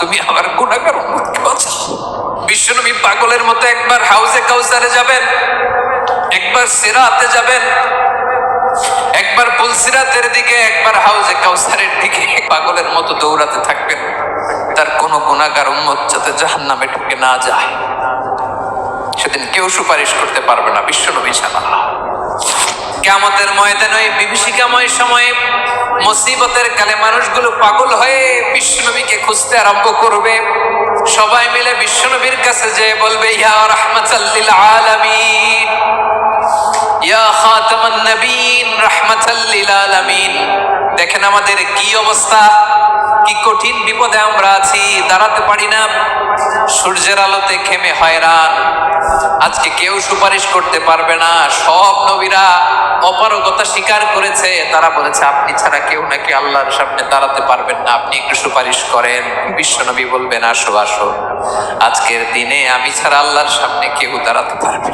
তুমি আমার গুনাহগার উম্মতকে বাঁচাও। বিশ্বনবী পাগলের মতো একবার হাউজে কাউসারে যাবেন, একবার সিরাতে যাবেন, একবার পুলসিরাতের দিকে, একবার হাউজে কাউসারের দিকে পাগলের মতো দৌড়াতে থাকবেন, তার কোনো গুনাহগার উম্মত যাতে জাহান্নামে ঢুকে না যায়। সেদিন কেউ সুপারিশ করতে পারবে না বিশ্বনবী ছাড়া। কিয়ামতের ময়দানে ওই বিভীষিকাময় সময়ে মুসিবতের কালে মানুষগুলো পাগল হয়ে বিশ্বনবীকে খুঁজতে আরম্ভ করবে। সবাই মিলে বিশ্বনবীর কাছে যেয়ে বলবে, ইয়া রাহমাতাল লিল আলামিন, ইয়া খাতামান নবীন, রাহমাতাল লিল আলামিন। দেখেন আমাদের কি অবস্থা, কি কঠিন বিপদে আমরা আছি, দাঁড়াতে পারি না, সূর্যের আলোতে ঘেমে হয়রান। আজকে কেউ সুপারিশ করতে পারবে না। সব নবীরা অপারগতা স্বীকার করেছে, তারা বলেছে আপনি ছাড়া কেউ নাকি আল্লাহর সামনে দাঁড়াতে পারবেন না, আপনি একটু সুপারিশ করেন। বিশ্বনবী বলবেন, আসো আসো, আজকের দিনে আমি ছাড়া আল্লাহর সামনে কেউ দাঁড়াতে পারবে না।